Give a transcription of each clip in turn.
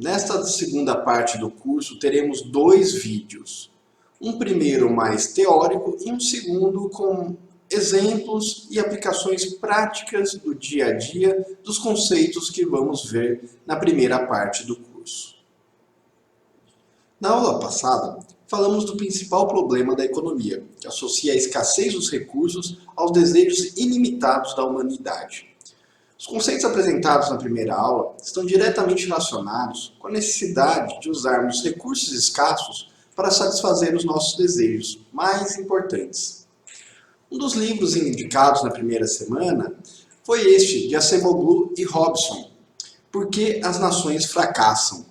Nesta segunda parte do curso teremos dois vídeos. Um primeiro mais teórico e um segundo com exemplos e aplicações práticas do dia a dia dos conceitos que vamos ver na primeira parte do curso. Na aula passada, falamos do principal problema da economia, que associa a escassez dos recursos aos desejos ilimitados da humanidade. Os conceitos apresentados na primeira aula estão diretamente relacionados com a necessidade de usarmos recursos escassos para satisfazer os nossos desejos mais importantes. Um dos livros indicados na primeira semana foi este, de Acemoglu e Robson, Por que as Nações Fracassam?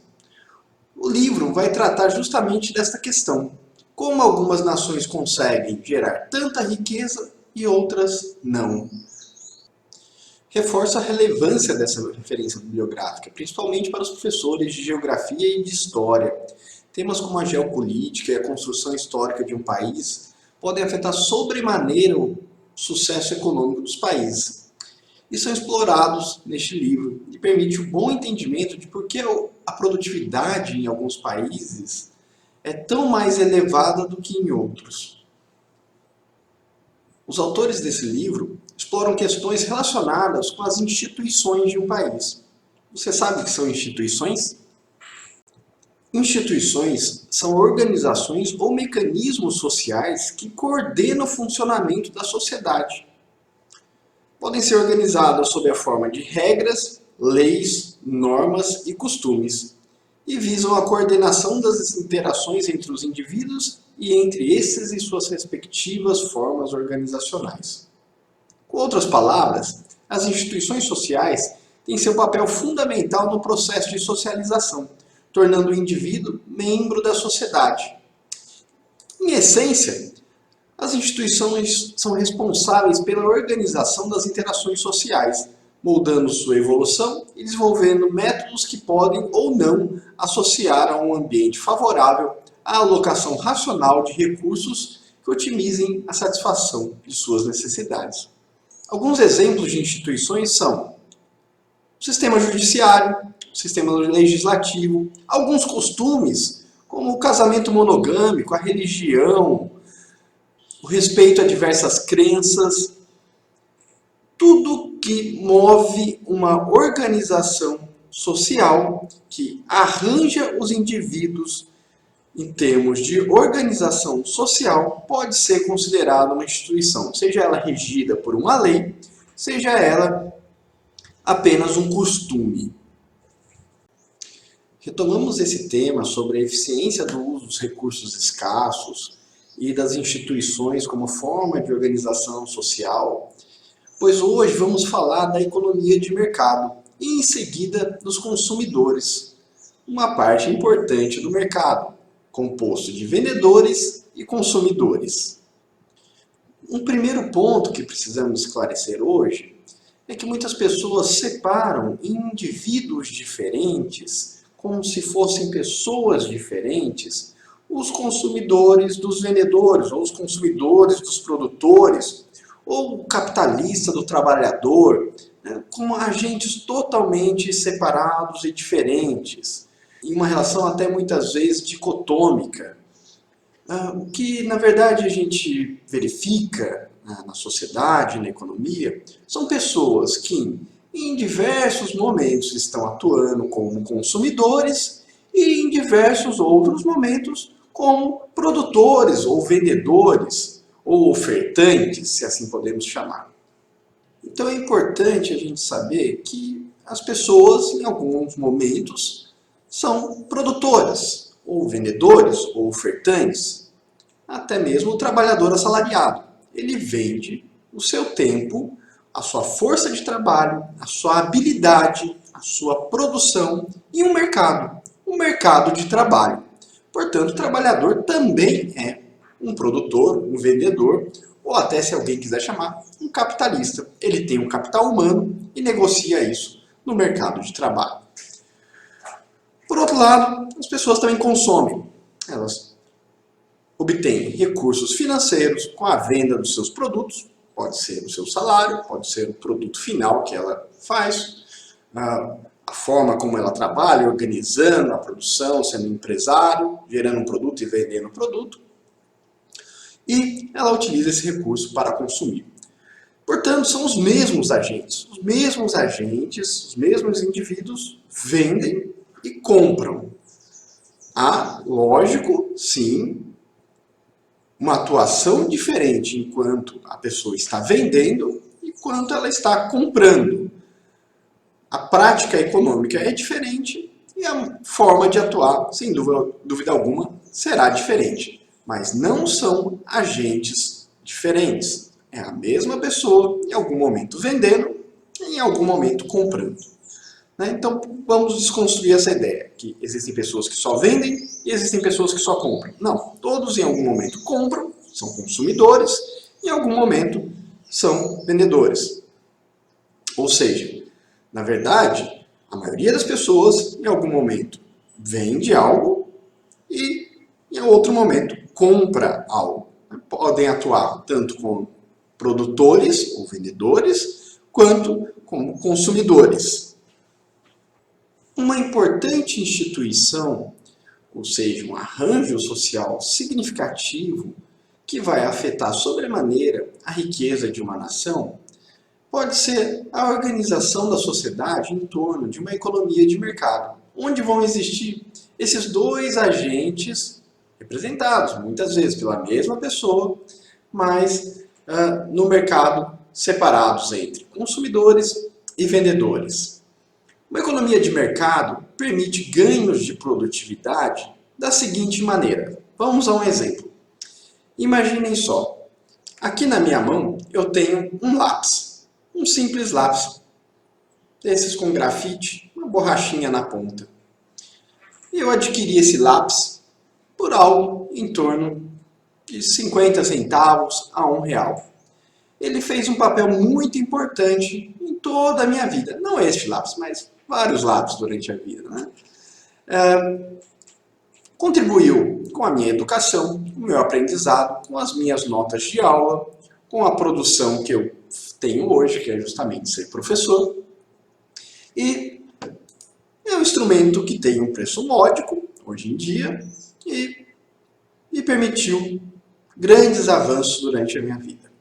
O livro vai tratar justamente desta questão, como algumas nações conseguem gerar tanta riqueza e outras não. Reforça a relevância dessa referência bibliográfica, principalmente para os professores de geografia e de história. Temas como a geopolítica e a construção histórica de um país podem afetar sobremaneira o sucesso econômico dos países. E são explorados neste livro e permite um bom entendimento de por que a produtividade em alguns países é tão mais elevada do que em outros. Os autores desse livro exploram questões relacionadas com as instituições de um país. Você sabe o que são instituições? Instituições são organizações ou mecanismos sociais que coordenam o funcionamento da sociedade. Podem ser organizadas sob a forma de regras, leis, normas e costumes, e visam a coordenação das interações entre os indivíduos e entre esses e suas respectivas formas organizacionais. Com outras palavras, as instituições sociais têm seu papel fundamental no processo de socialização, tornando o indivíduo membro da sociedade. Em essência, as instituições são responsáveis pela organização das interações sociais, moldando sua evolução e desenvolvendo métodos que podem ou não associar a um ambiente favorável à alocação racional de recursos que otimizem a satisfação de suas necessidades. Alguns exemplos de instituições são o sistema judiciário, o sistema legislativo, alguns costumes, como o casamento monogâmico, a religião, o respeito a diversas crenças, tudo que move uma organização social que arranja os indivíduos em termos de organização social pode ser considerada uma instituição, seja ela regida por uma lei, seja ela apenas um costume. Retomamos esse tema sobre a eficiência do uso dos recursos escassos e das instituições como forma de organização social, pois hoje vamos falar da economia de mercado e em seguida dos consumidores, uma parte importante do mercado, composto de vendedores e consumidores. Um primeiro ponto que precisamos esclarecer hoje é que muitas pessoas separam indivíduos diferentes, como se fossem pessoas diferentes, os consumidores dos vendedores, ou os consumidores dos produtores, ou o capitalista do trabalhador, como agentes totalmente separados e diferentes, em uma relação até muitas vezes dicotômica. O que, na verdade, a gente verifica na sociedade, na economia, são pessoas que, em diversos momentos, estão atuando como consumidores e, em diversos outros momentos, como produtores ou vendedores ou ofertantes, se assim podemos chamar. Então é importante a gente saber que as pessoas, em alguns momentos, são produtores, ou vendedores, ou ofertantes, até mesmo o trabalhador assalariado. Ele vende o seu tempo, a sua força de trabalho, a sua habilidade, a sua produção em um mercado de trabalho. Portanto, o trabalhador também é um produtor, um vendedor, ou até, se alguém quiser chamar, um capitalista. Ele tem um capital humano e negocia isso no mercado de trabalho. Por outro lado, as pessoas também consomem. Elas obtêm recursos financeiros com a venda dos seus produtos, pode ser o seu salário, pode ser o produto final que ela faz, a forma como ela trabalha, organizando a produção, sendo empresário, gerando um produto e vendendo o produto. E ela utiliza esse recurso para consumir. Portanto, são os mesmos agentes. Os mesmos indivíduos vendem e compram. Há, lógico, sim, uma atuação diferente enquanto a pessoa está vendendo e enquanto ela está comprando. A prática econômica é diferente e a forma de atuar, sem dúvida alguma, será diferente. Mas não são agentes diferentes. É a mesma pessoa, em algum momento vendendo e em algum momento comprando. Então, vamos desconstruir essa ideia, que existem pessoas que só vendem e existem pessoas que só compram. Não, todos em algum momento compram, são consumidores, e em algum momento são vendedores. Ou seja, na verdade, a maioria das pessoas em algum momento vende algo e em outro momento compra algo. Podem atuar tanto como produtores ou vendedores, quanto como consumidores. Uma importante instituição, ou seja, um arranjo social significativo que vai afetar sobremaneira a riqueza de uma nação, pode ser a organização da sociedade em torno de uma economia de mercado, onde vão existir esses dois agentes representados, muitas vezes pela mesma pessoa, mas no mercado separados entre consumidores e vendedores. Uma economia de mercado permite ganhos de produtividade da seguinte maneira. Vamos a um exemplo. Imaginem só, aqui na minha mão eu tenho um lápis, um simples lápis, desses com grafite, uma borrachinha na ponta. E eu adquiri esse lápis por algo em torno de 50 centavos a R$1. Ele fez um papel muito importante em toda a minha vida. Não este lápis, mas vários lápis durante a vida. Contribuiu com a minha educação, com o meu aprendizado, com as minhas notas de aula, com a produção que eu tenho hoje, que é justamente ser professor. E é um instrumento que tem um preço módico, hoje em dia, e me permitiu grandes avanços durante a minha vida.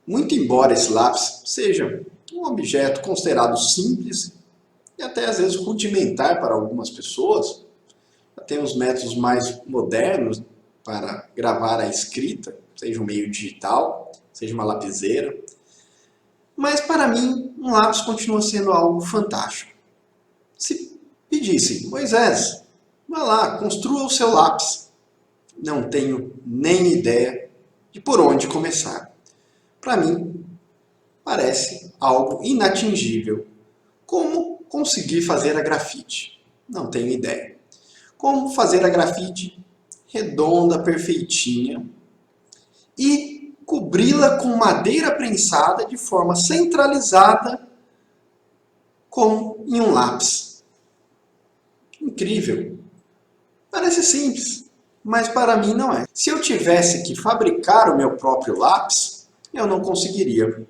Muito embora esse lápis seja um objeto considerado simples e até às vezes rudimentar para algumas pessoas, tem os métodos mais modernos para gravar a escrita, seja um meio digital, seja uma lapiseira. Mas para mim, um lápis continua sendo algo fantástico. Se pedissem, Moisés, vá lá, construa o seu lápis. Não tenho nem ideia de por onde começar. Para mim, parece algo inatingível. Como conseguir fazer a grafite? Não tenho ideia. Como fazer a grafite redonda, perfeitinha e cobri-la com madeira prensada de forma centralizada como em um lápis. Incrível. Parece simples, mas para mim não é. Se eu tivesse que fabricar o meu próprio lápis, eu não conseguiria.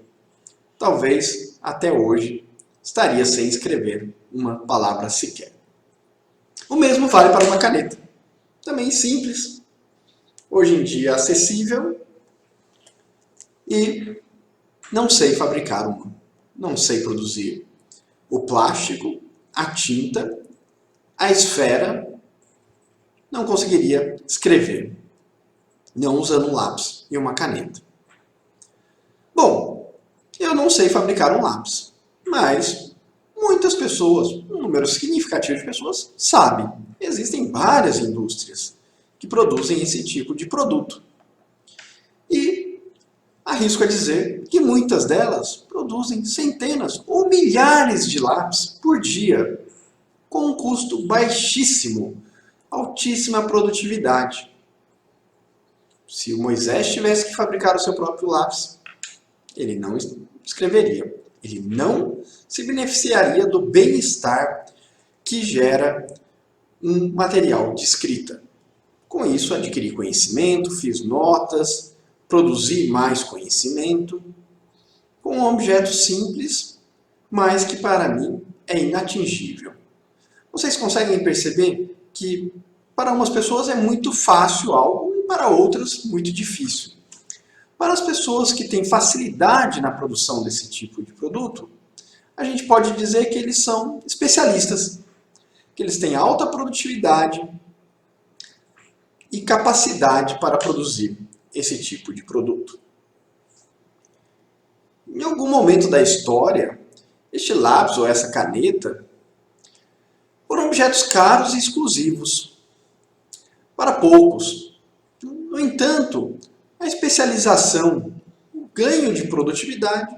Talvez até hoje estaria sem escrever uma palavra sequer. O mesmo vale para uma caneta. Também simples, hoje em dia acessível, e não sei fabricar uma. Não sei produzir o plástico, a tinta, a esfera. Não conseguiria escrever, não usando um lápis e uma caneta. Bom, eu não sei fabricar um lápis, mas muitas pessoas, um número significativo de pessoas, sabem. Existem várias indústrias que produzem esse tipo de produto. E arrisco a dizer que muitas delas produzem centenas ou milhares de lápis por dia, com um custo baixíssimo, altíssima produtividade. Se o Moisés tivesse que fabricar o seu próprio lápis, ele não escreveria. Ele não se beneficiaria do bem-estar que gera um material de escrita. Com isso, adquiri conhecimento, fiz notas, produzi mais conhecimento, com um objeto simples, mas que para mim é inatingível. Vocês conseguem perceber que para umas pessoas é muito fácil algo e para outras muito difícil. Para as pessoas que têm facilidade na produção desse tipo de produto, a gente pode dizer que eles são especialistas, que eles têm alta produtividade e capacidade para produzir esse tipo de produto. Em algum momento da história, este lápis ou essa caneta foram objetos caros e exclusivos para poucos. No entanto, a especialização, o ganho de produtividade,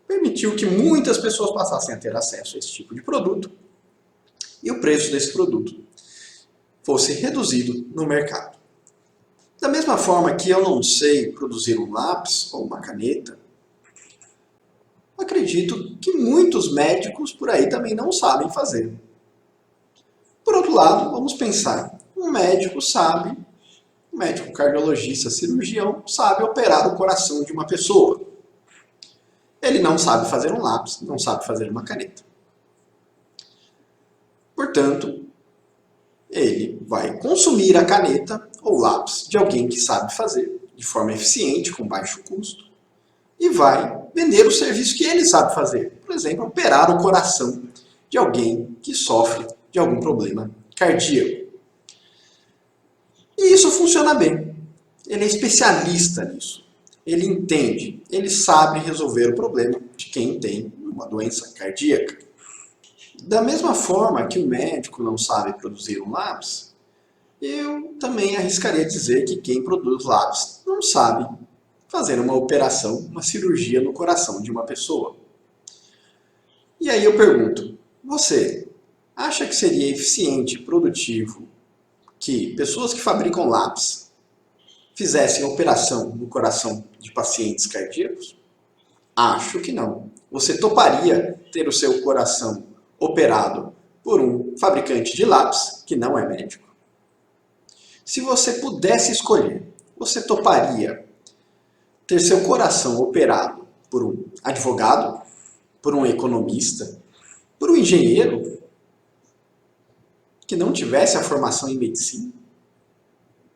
permitiu que muitas pessoas passassem a ter acesso a esse tipo de produto e o preço desse produto fosse reduzido no mercado. Da mesma forma que eu não sei produzir um lápis ou uma caneta, acredito que muitos médicos por aí também não sabem fazer. Por outro lado, vamos pensar, um médico cardiologista, cirurgião, sabe operar o coração de uma pessoa. Ele não sabe fazer um lápis, não sabe fazer uma caneta. Portanto, ele vai consumir a caneta ou lápis de alguém que sabe fazer de forma eficiente, com baixo custo, e vai vender o serviço que ele sabe fazer. Por exemplo, operar o coração de alguém que sofre de algum problema cardíaco. E isso funciona bem. Ele é especialista nisso. Ele entende, ele sabe resolver o problema de quem tem uma doença cardíaca. Da mesma forma que o médico não sabe produzir um lápis, eu também arriscaria dizer que quem produz lápis não sabe fazer uma operação, uma cirurgia no coração de uma pessoa. E aí eu pergunto, você acha que seria eficiente e produtivo que pessoas que fabricam lápis fizessem operação no coração de pacientes cardíacos? Acho que não. Você toparia ter o seu coração operado por um fabricante de lápis que não é médico? Se você pudesse escolher, você toparia ter seu coração operado por um advogado, por um economista, por um engenheiro que não tivesse a formação em medicina?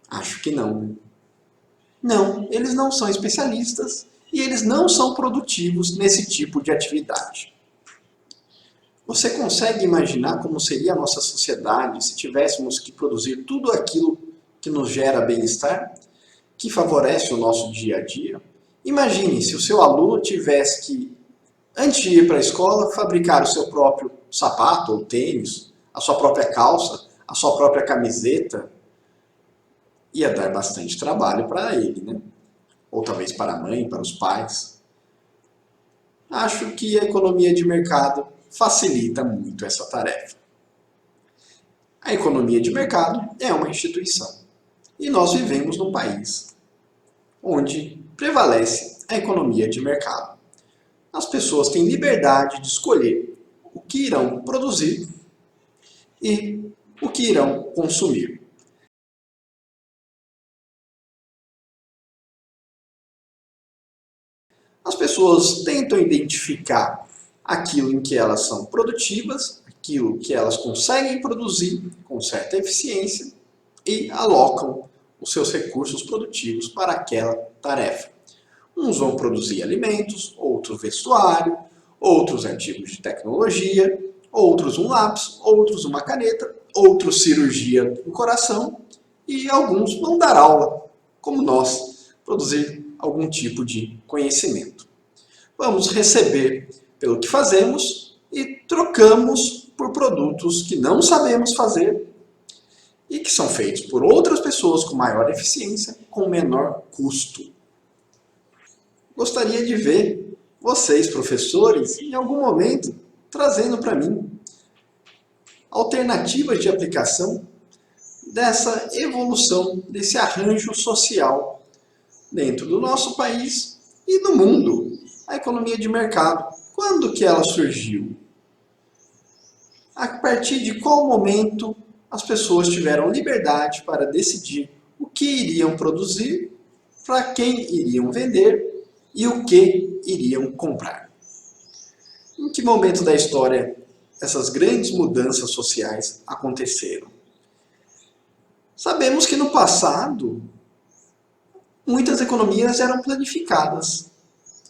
Acho que não. Não, eles não são especialistas e eles não são produtivos nesse tipo de atividade. Você consegue imaginar como seria a nossa sociedade se tivéssemos que produzir tudo aquilo que nos gera bem-estar, que favorece o nosso dia a dia? Imagine se o seu aluno tivesse que, antes de ir para a escola, fabricar o seu próprio sapato ou tênis, a sua própria calça, a sua própria camiseta. Ia dar bastante trabalho para ele, né? Ou talvez para a mãe, para os pais. Acho que a economia de mercado facilita muito essa tarefa. A economia de mercado é uma instituição. E nós vivemos num país onde prevalece a economia de mercado. As pessoas têm liberdade de escolher o que irão produzir e o que irão consumir. As pessoas tentam identificar aquilo em que elas são produtivas, aquilo que elas conseguem produzir com certa eficiência e alocam os seus recursos produtivos para aquela tarefa. Uns vão produzir alimentos, outros vestuário, outros artigos de tecnologia, outros um lápis, outros uma caneta, outros cirurgia no coração e alguns vão dar aula, como nós, produzir algum tipo de conhecimento. Vamos receber pelo que fazemos e trocamos por produtos que não sabemos fazer e que são feitos por outras pessoas com maior eficiência, com menor custo. Gostaria de ver vocês, professores, em algum momento, trazendo para mim alternativas de aplicação dessa evolução, desse arranjo social dentro do nosso país e do mundo. A economia de mercado, quando que ela surgiu? A partir de qual momento as pessoas tiveram liberdade para decidir o que iriam produzir, para quem iriam vender e o que iriam comprar? Em que momento da história essas grandes mudanças sociais aconteceram? Sabemos que no passado, muitas economias eram planificadas,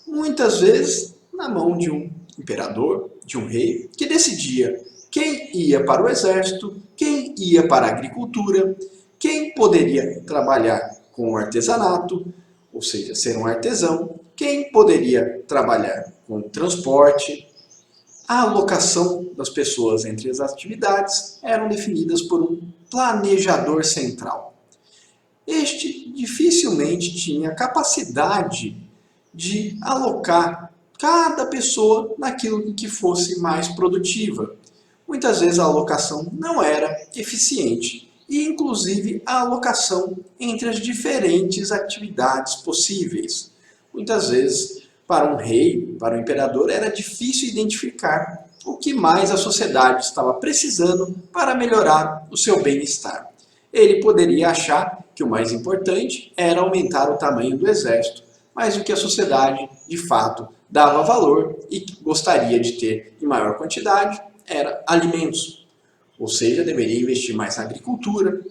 muitas vezes na mão de um imperador, de um rei, que decidia quem ia para o exército, quem ia para a agricultura, quem poderia trabalhar com o artesanato, ou seja, ser um artesão, quem poderia trabalhar com o transporte. A alocação das pessoas entre as atividades eram definidas por um planejador central. Este dificilmente tinha capacidade de alocar cada pessoa naquilo que fosse mais produtiva. Muitas vezes a alocação não era eficiente e, inclusive, a alocação entre as diferentes atividades possíveis. Muitas vezes, para um rei, para um imperador, era difícil identificar o que mais a sociedade estava precisando para melhorar o seu bem-estar. Ele poderia achar que o mais importante era aumentar o tamanho do exército, mas o que a sociedade, de fato, dava valor e gostaria de ter em maior quantidade era alimentos. Ou seja, deveria investir mais na agricultura,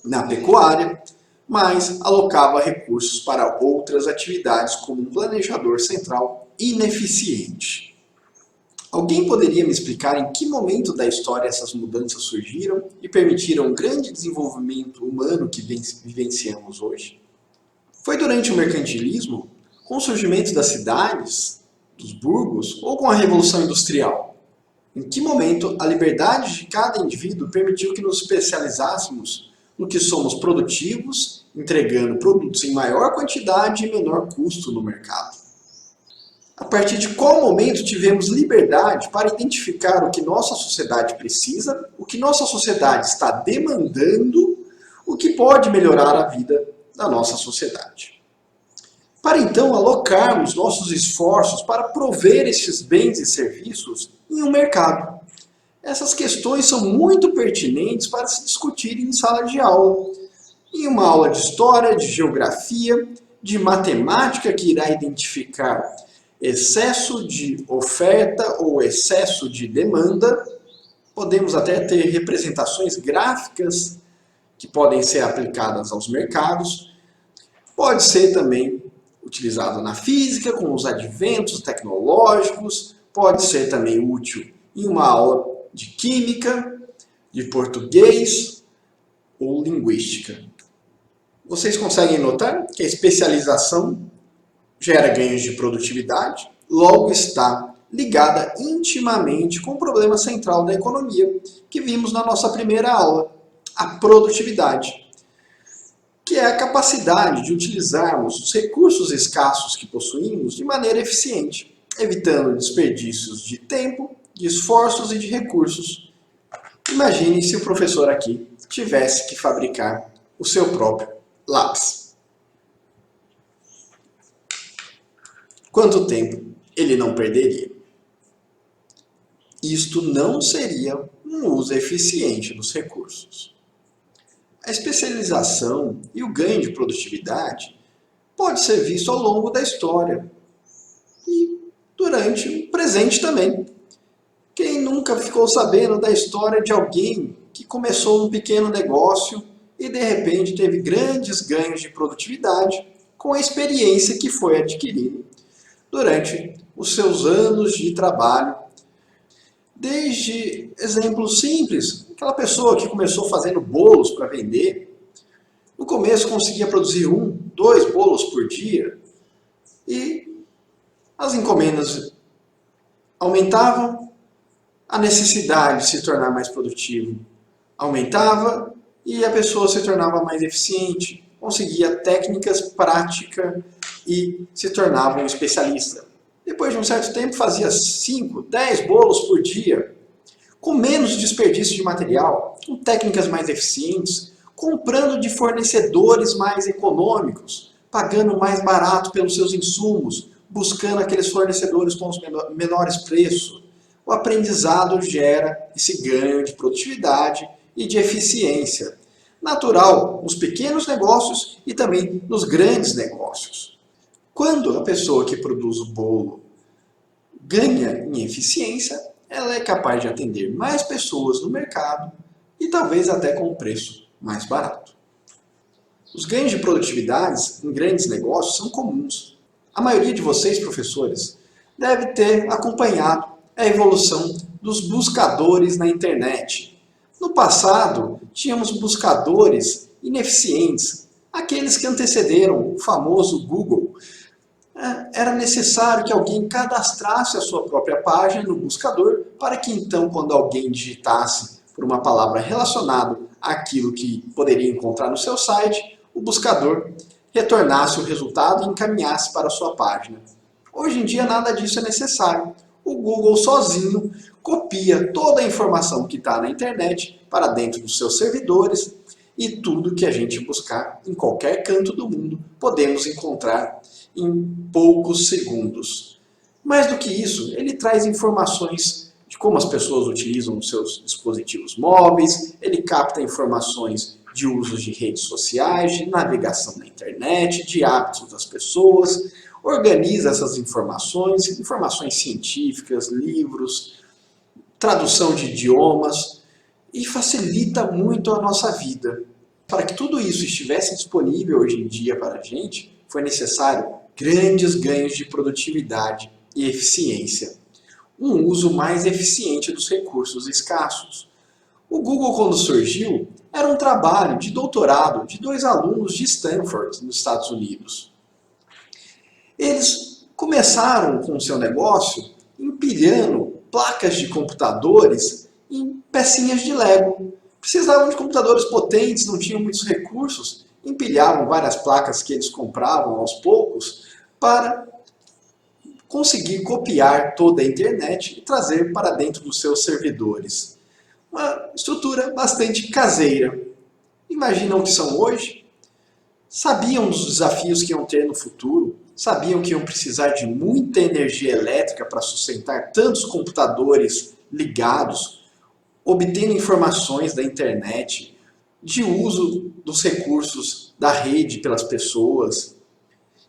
na pecuária, mas alocava recursos para outras atividades como um planejador central ineficiente. Alguém poderia me explicar em que momento da história essas mudanças surgiram e permitiram um grande desenvolvimento humano que vivenciamos hoje? Foi durante o mercantilismo, com o surgimento das cidades, dos burgos ou com a Revolução Industrial? Em que momento a liberdade de cada indivíduo permitiu que nos especializássemos no que somos produtivos, entregando produtos em maior quantidade e menor custo no mercado? A partir de qual momento tivemos liberdade para identificar o que nossa sociedade precisa, o que nossa sociedade está demandando, o que pode melhorar a vida da nossa sociedade? Para então alocarmos nossos esforços para prover esses bens e serviços em um mercado. Essas questões são muito pertinentes para se discutirem em sala de aula, em uma aula de história, de geografia, de matemática que irá identificar excesso de oferta ou excesso de demanda. Podemos até ter representações gráficas que podem ser aplicadas aos mercados. Pode ser também utilizado na física, com os adventos tecnológicos, pode ser também útil em uma aula de química, de português ou linguística. Vocês conseguem notar que a especialização gera ganhos de produtividade, logo está ligada intimamente com o problema central da economia, que vimos na nossa primeira aula, a produtividade, que é a capacidade de utilizarmos os recursos escassos que possuímos de maneira eficiente, evitando desperdícios de tempo, de esforços e de recursos. Imagine se o professor aqui tivesse que fabricar o seu próprio lápis. Quanto tempo ele não perderia? Isto não seria um uso eficiente dos recursos. A especialização e o ganho de produtividade pode ser visto ao longo da história e durante o presente também. Quem nunca ficou sabendo da história de alguém que começou um pequeno negócio e de repente teve grandes ganhos de produtividade com a experiência que foi adquirindo durante os seus anos de trabalho? Desde exemplos simples, aquela pessoa que começou fazendo bolos para vender, no começo conseguia produzir 1, 2 bolos por dia e as encomendas aumentavam, a necessidade de se tornar mais produtivo aumentava e a pessoa se tornava mais eficiente, conseguia técnicas, prática e se tornava um especialista. Depois de um certo tempo fazia 5, 10 bolos por dia, com menos desperdício de material, com técnicas mais eficientes, comprando de fornecedores mais econômicos, pagando mais barato pelos seus insumos, buscando aqueles fornecedores com os menores preços. O aprendizado gera esse ganho de produtividade e de eficiência, natural nos pequenos negócios e também nos grandes negócios. Quando a pessoa que produz o bolo ganha em eficiência, ela é capaz de atender mais pessoas no mercado e talvez até com um preço mais barato. Os ganhos de produtividade em grandes negócios são comuns. A maioria de vocês, professores, deve ter acompanhado a evolução dos buscadores na internet. No passado, tínhamos buscadores ineficientes, aqueles que antecederam o famoso Google. Era necessário que alguém cadastrasse a sua própria página no buscador para que então, quando alguém digitasse por uma palavra relacionada àquilo que poderia encontrar no seu site, o buscador retornasse o resultado e encaminhasse para a sua página. Hoje em dia nada disso é necessário. O Google sozinho copia toda a informação que está na internet para dentro dos seus servidores e tudo que a gente buscar em qualquer canto do mundo podemos encontrar em poucos segundos. Mais do que isso, ele traz informações de como as pessoas utilizam os seus dispositivos móveis, ele capta informações de usos de redes sociais, de navegação na internet, de hábitos das pessoas, organiza essas informações, informações científicas, livros, tradução de idiomas e facilita muito a nossa vida. Para que tudo isso estivesse disponível hoje em dia para a gente, foi necessário grandes ganhos de produtividade e eficiência. Um uso mais eficiente dos recursos escassos. O Google, quando surgiu, era um trabalho de doutorado de 2 alunos de Stanford, nos Estados Unidos. Eles começaram com o seu negócio empilhando placas de computadores em pecinhas de Lego. Precisavam de computadores potentes, não tinham muitos recursos, empilhavam várias placas que eles compravam aos poucos para conseguir copiar toda a internet e trazer para dentro dos seus servidores. Uma estrutura bastante caseira. Imaginam o que são hoje? Sabiam dos desafios que iam ter no futuro? Sabiam que iam precisar de muita energia elétrica para sustentar tantos computadores ligados, obtendo informações da internet, de uso dos recursos da rede pelas pessoas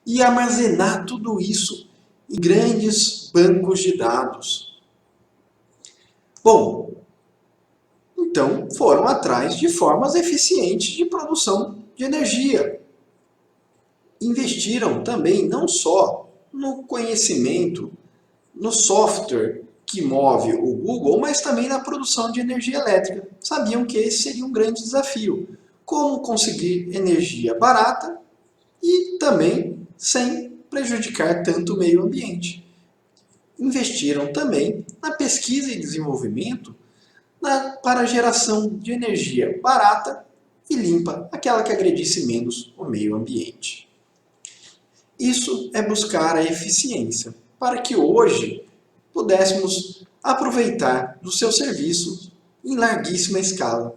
e armazenar tudo isso em grandes bancos de dados. Bom, então foram atrás de formas eficientes de produção de energia. Investiram também não só no conhecimento, no software que move o Google, mas também na produção de energia elétrica. Sabiam que esse seria um grande desafio. Como conseguir energia barata e também sem prejudicar tanto o meio ambiente. Investiram também na pesquisa e desenvolvimento para a geração de energia barata e limpa, aquela que agredisse menos o meio ambiente. Isso é buscar a eficiência, para que hoje pudéssemos aproveitar dos seus serviços em larguíssima escala.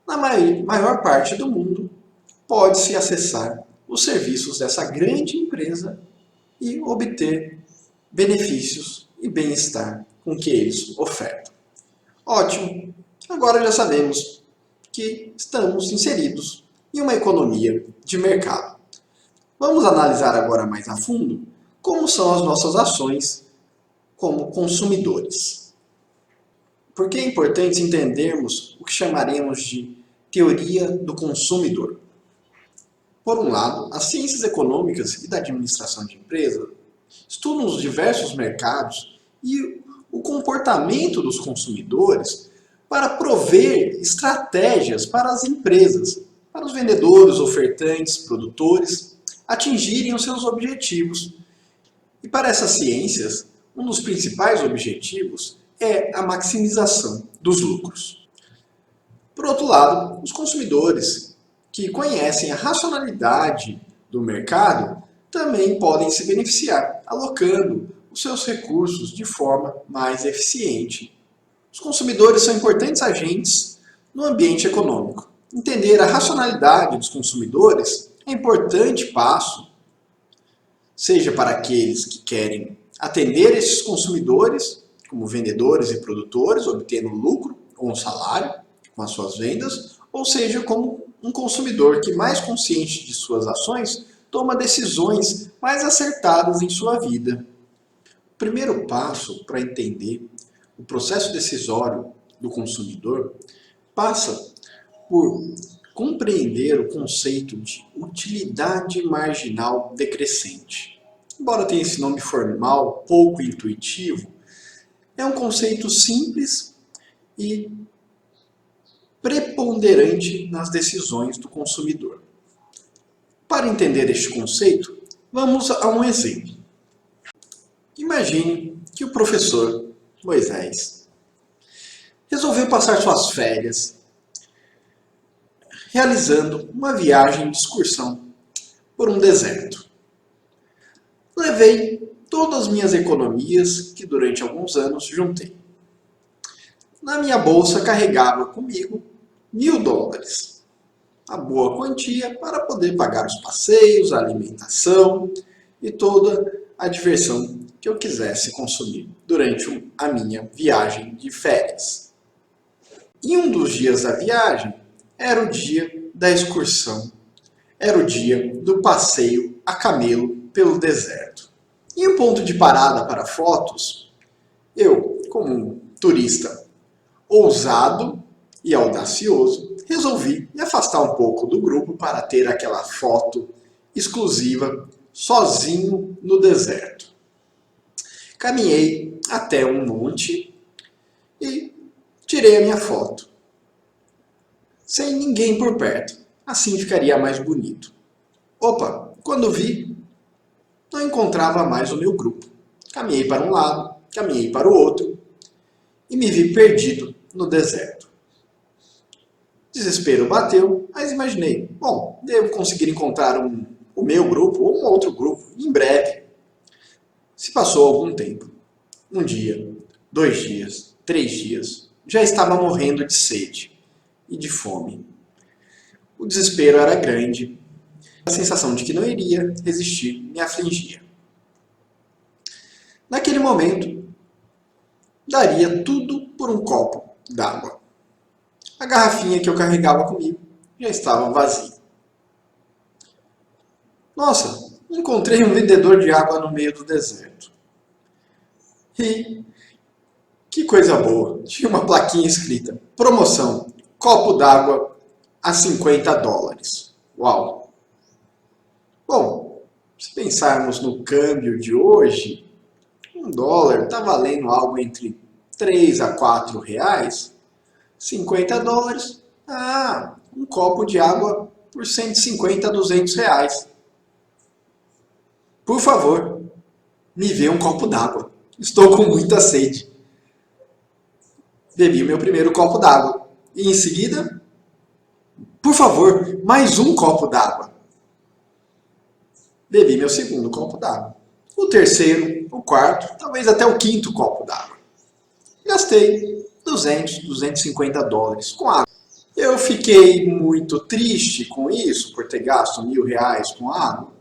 Na maior parte do mundo, pode-se acessar os serviços dessa grande empresa e obter benefícios e bem-estar com que eles ofertam. Ótimo! Agora já sabemos que estamos inseridos em uma economia de mercado. Vamos analisar agora mais a fundo como são as nossas ações como consumidores. Porque é importante entendermos o que chamaremos de teoria do consumidor. Por um lado, as ciências econômicas e da administração de empresas estudam os diversos mercados e o comportamento dos consumidores para prover estratégias para as empresas, para os vendedores, ofertantes, produtores, atingirem os seus objetivos. E para essas ciências, um dos principais objetivos é a maximização dos lucros. Por outro lado, os consumidores que conhecem a racionalidade do mercado também podem se beneficiar, alocando os seus recursos de forma mais eficiente. Os consumidores são importantes agentes no ambiente econômico. Entender a racionalidade dos consumidores é um importante passo, seja para aqueles que querem atender esses consumidores, como vendedores e produtores, obtendo lucro ou um salário com as suas vendas, ou seja, como um consumidor que, mais consciente de suas ações, toma decisões mais acertadas em sua vida. O primeiro passo para entender o processo decisório do consumidor passa por compreender o conceito de utilidade marginal decrescente. Embora tenha esse nome formal, pouco intuitivo, é um conceito simples e preponderante nas decisões do consumidor. Para entender este conceito, vamos a um exemplo. Imagine que o professor Moisés resolveu passar suas férias realizando uma viagem de excursão por um deserto. Levei todas as minhas economias que durante alguns anos juntei. Na minha bolsa carregava comigo $1.000, a boa quantia para poder pagar os passeios, a alimentação e toda a diversão que eu quisesse consumir durante a minha viagem de férias. E um dos dias da viagem era o dia da excursão, era o dia do passeio a camelo pelo deserto. Em um ponto de parada para fotos, eu, como um turista ousado e audacioso, resolvi me afastar um pouco do grupo para ter aquela foto exclusiva sozinho no deserto. Caminhei até um monte e tirei a minha foto, sem ninguém por perto. Assim ficaria mais bonito. Opa, quando vi, não encontrava mais o meu grupo. Caminhei para um lado, caminhei para o outro e me vi perdido no deserto. Desespero bateu, mas imaginei, bom, devo conseguir encontrar o meu grupo ou um outro grupo em breve. Se passou algum tempo, um dia, 2 dias, 3 dias, já estava morrendo de sede e de fome. O desespero era grande, a sensação de que não iria resistir me afligia. Naquele momento, daria tudo por um copo d'água. A garrafinha que eu carregava comigo já estava vazia. Nossa, encontrei um vendedor de água no meio do deserto. E que coisa boa, tinha uma plaquinha escrita: promoção, copo d'água a $50. Uau! Bom, se pensarmos no câmbio de hoje, $1 está valendo algo entre 3 a 4 reais. $50, um copo de água por 150 a 200 reais. Por favor, me vê um copo d'água. Estou com muita sede. Bebi o meu primeiro copo d'água. E em seguida, por favor, mais um copo d'água. Bebi meu segundo copo d'água. O terceiro, o quarto, talvez até o quinto copo d'água. Gastei $250 com água. Eu fiquei muito triste com isso, por ter gasto R$1.000 com água,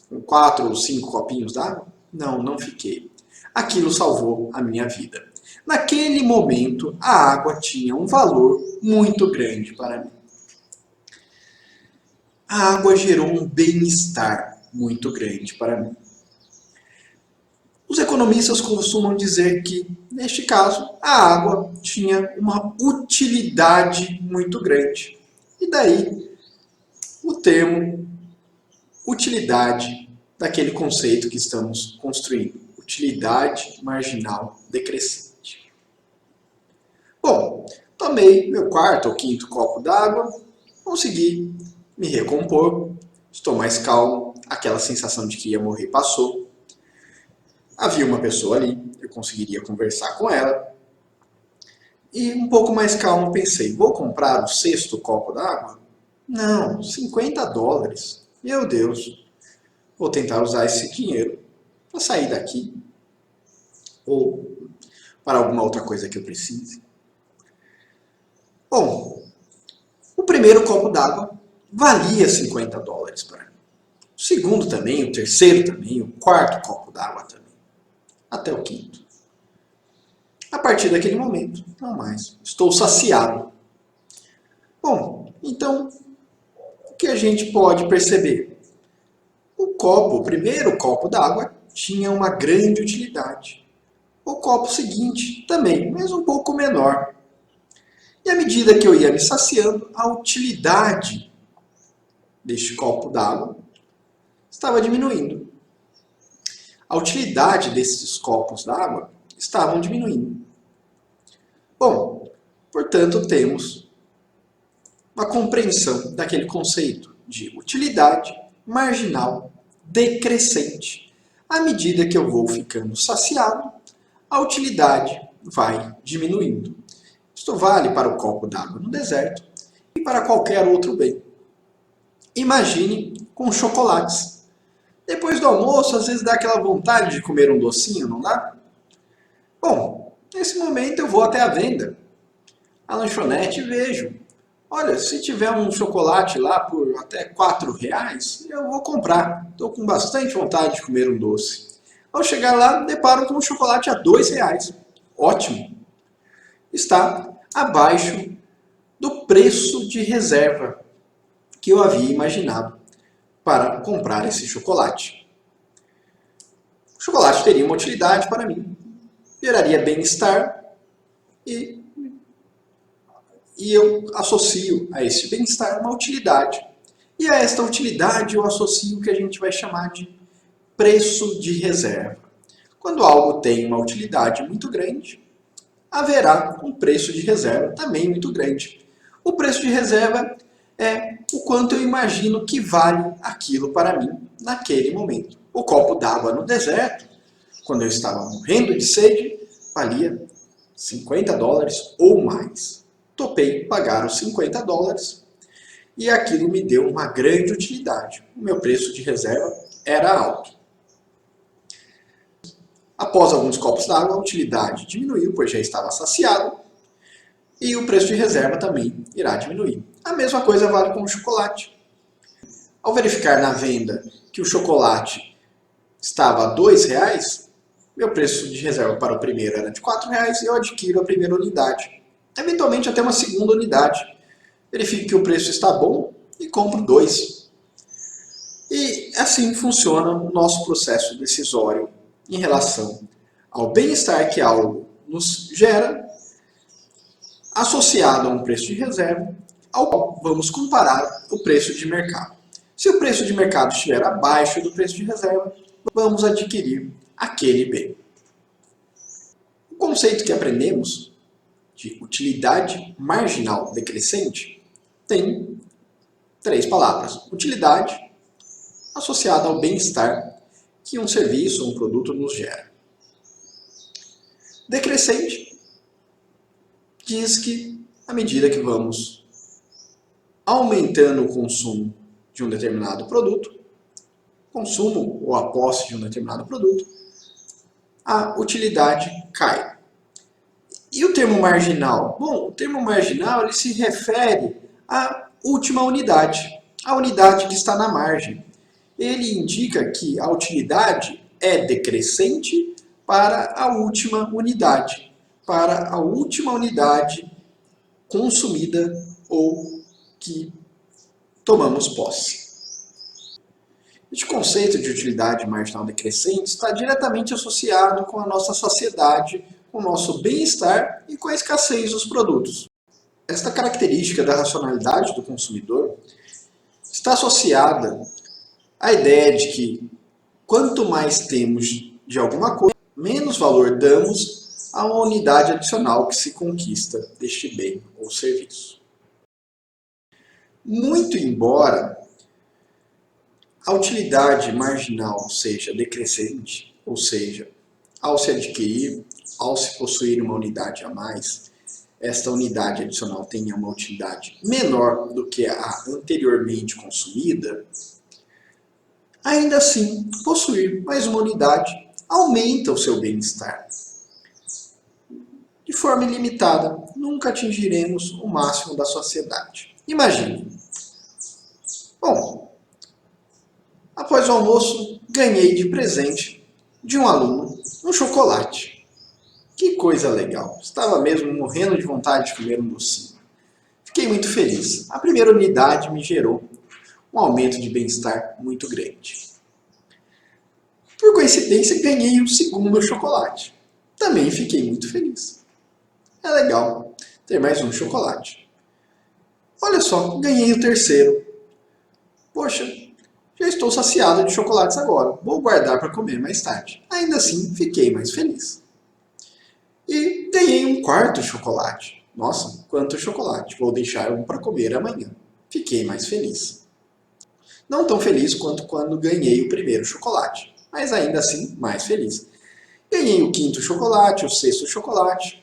com 4 ou 5 copinhos d'água? Não, não fiquei. Aquilo salvou a minha vida. Naquele momento, a água tinha um valor muito grande para mim. A água gerou um bem-estar muito grande para mim. Os economistas costumam dizer que, neste caso, a água tinha uma utilidade muito grande. E daí, o termo utilidade daquele conceito que estamos construindo. Utilidade marginal decrescente. Bom, tomei meu quarto ou quinto copo d'água, consegui me recompor, estou mais calmo, aquela sensação de que ia morrer passou. Havia uma pessoa ali, eu conseguiria conversar com ela. E um pouco mais calmo pensei, vou comprar o 6º copo d'água? Não, $50. Meu Deus, vou tentar usar esse dinheiro para sair daqui. Ou para alguma outra coisa que eu precise. Bom, o primeiro copo d'água valia $50 para mim. O segundo também, o terceiro também, o quarto copo d'água também. Até o quinto. A partir daquele momento, não mais. Estou saciado. Bom, então, o que a gente pode perceber? O primeiro copo d'água, tinha uma grande utilidade. O copo seguinte também, mas um pouco menor. E à medida que eu ia me saciando, a utilidade deste copo d'água estava diminuindo. A utilidade desses copos d'água estavam diminuindo. Bom, portanto, temos uma compreensão daquele conceito de utilidade marginal decrescente. À medida que eu vou ficando saciado, a utilidade vai diminuindo. Isto vale para o copo d'água no deserto e para qualquer outro bem. Imagine com chocolates. Depois do almoço, às vezes dá aquela vontade de comer um docinho, não dá? Bom, nesse momento eu vou até a venda, a lanchonete, e vejo. Olha, se tiver um chocolate lá por até R$ 4, eu vou comprar. Estou com bastante vontade de comer um doce. Ao chegar lá, deparo com um chocolate a R$ 2. Ótimo! Está abaixo do preço de reserva que eu havia imaginado para comprar esse chocolate. O chocolate teria uma utilidade para mim, geraria bem-estar e eu associo a esse bem-estar uma utilidade. E a esta utilidade eu associo o que a gente vai chamar de preço de reserva. Quando algo tem uma utilidade muito grande, haverá um preço de reserva também muito grande. O preço de reserva é o quanto eu imagino que vale aquilo para mim naquele momento. O copo d'água no deserto, quando eu estava morrendo de sede, valia $50 ou mais. Topei pagar os $50 e aquilo me deu uma grande utilidade. O meu preço de reserva era alto. Após alguns copos d'água, a utilidade diminuiu, pois já estava saciado, e o preço de reserva também irá diminuir. A mesma coisa vale com o chocolate. Ao verificar na venda que o chocolate estava a R$ 2, meu preço de reserva para o primeiro era de R$ 4 e eu adquiro a primeira unidade. Eventualmente até uma segunda unidade. Verifico que o preço está bom e compro 2. E assim funciona o nosso processo decisório em relação ao bem-estar que algo nos gera, associado a um preço de reserva, ao qual vamos comparar o preço de mercado. Se o preço de mercado estiver abaixo do preço de reserva, vamos adquirir aquele bem. O conceito que aprendemos de utilidade marginal decrescente tem 3 palavras. Utilidade associada ao bem-estar que um serviço ou um produto nos gera. Decrescente diz que, à medida que vamos aumentando o consumo de um determinado produto, consumo ou a posse de um determinado produto, a utilidade cai. E o termo marginal? Bom, o termo marginal ele se refere à última unidade, a unidade que está na margem. Ele indica que a utilidade é decrescente para a última unidade consumida ou que tomamos posse. Este conceito de utilidade marginal decrescente está diretamente associado com a nossa saciedade, com o nosso bem-estar e com a escassez dos produtos. Esta característica da racionalidade do consumidor está associada à ideia de que quanto mais temos de alguma coisa, menos valor damos a uma unidade adicional que se conquista deste bem ou serviço. Muito embora a utilidade marginal seja decrescente, ou seja, ao se adquirir, ao se possuir uma unidade a mais, esta unidade adicional tenha uma utilidade menor do que a anteriormente consumida, ainda assim, possuir mais uma unidade aumenta o seu bem-estar. De forma ilimitada, nunca atingiremos o máximo da saciedade. Imagine. Bom, após o almoço, ganhei de presente de um aluno um chocolate. Que coisa legal! Estava mesmo morrendo de vontade de comer um docinho. Fiquei muito feliz. A primeira unidade me gerou um aumento de bem-estar muito grande. Por coincidência, ganhei o segundo chocolate. Também fiquei muito feliz. É legal ter mais um chocolate. Olha só, ganhei o terceiro. Poxa, já estou saciado de chocolates agora. Vou guardar para comer mais tarde. Ainda assim, fiquei mais feliz. E ganhei um quarto chocolate. Nossa, quanto chocolate! Vou deixar um para comer amanhã. Fiquei mais feliz. Não tão feliz quanto quando ganhei o primeiro chocolate, mas ainda assim mais feliz. Ganhei o quinto chocolate, o sexto chocolate.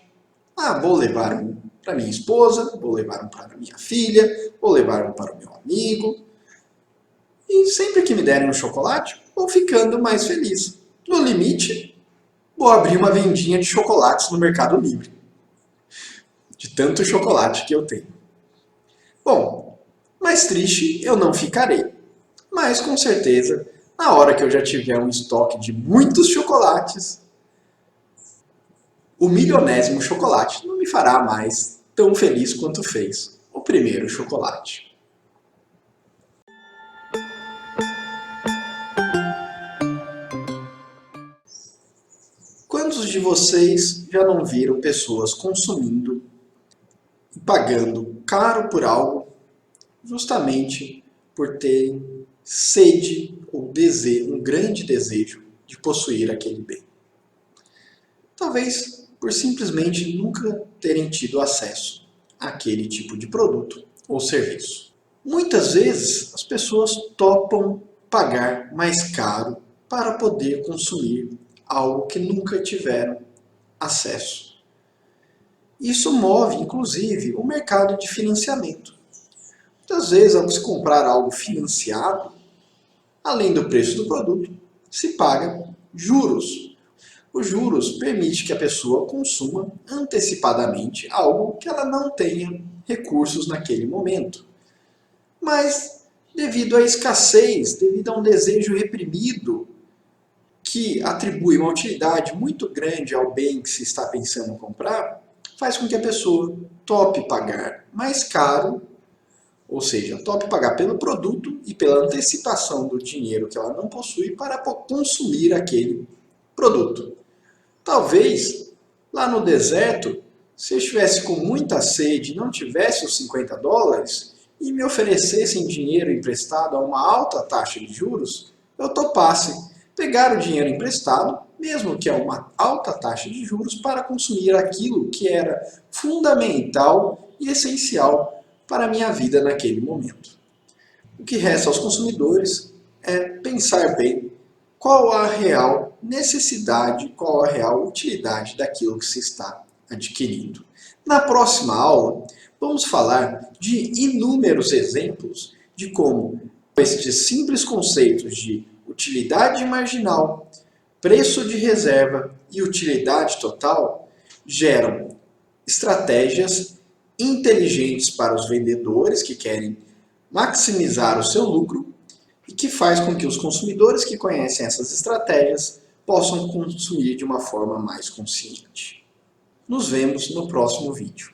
Ah, vou levar um para minha esposa, vou levar um para minha filha, vou levar um para o meu amigo. E sempre que me derem um chocolate, vou ficando mais feliz. No limite, vou abrir uma vendinha de chocolates no Mercado Livre. De tanto chocolate que eu tenho. Bom, mais triste eu não ficarei. Mas com certeza, na hora que eu já tiver um estoque de muitos chocolates, o milionésimo chocolate não me fará mais tão feliz quanto fez o primeiro chocolate. Quantos de vocês já não viram pessoas consumindo e pagando caro por algo justamente por terem sede ou desejo, um grande desejo de possuir aquele bem? Talvez por simplesmente nunca terem tido acesso àquele tipo de produto ou serviço. Muitas vezes as pessoas topam pagar mais caro para poder consumir algo que nunca tiveram acesso. Isso move, inclusive, o mercado de financiamento. Muitas vezes, ao se comprar algo financiado, além do preço do produto, se paga juros. Os juros permitem que a pessoa consuma antecipadamente algo que ela não tenha recursos naquele momento. Mas, devido à escassez, devido a um desejo reprimido, que atribui uma utilidade muito grande ao bem que se está pensando em comprar, faz com que a pessoa tope pagar mais caro, ou seja, tope pagar pelo produto e pela antecipação do dinheiro que ela não possui para consumir aquele produto. Talvez, lá no deserto, se eu estivesse com muita sede e não tivesse os $50 e me oferecessem dinheiro emprestado a uma alta taxa de juros, eu topasse pegar o dinheiro emprestado, mesmo que a uma alta taxa de juros, para consumir aquilo que era fundamental e essencial para a minha vida naquele momento. O que resta aos consumidores é pensar bem qual a real necessidade, qual a real utilidade daquilo que se está adquirindo. Na próxima aula, vamos falar de inúmeros exemplos de como estes simples conceitos de utilidade marginal, preço de reserva e utilidade total geram estratégias inteligentes para os vendedores que querem maximizar o seu lucro e que faz com que os consumidores que conhecem essas estratégias possam consumir de uma forma mais consciente. Nos vemos no próximo vídeo.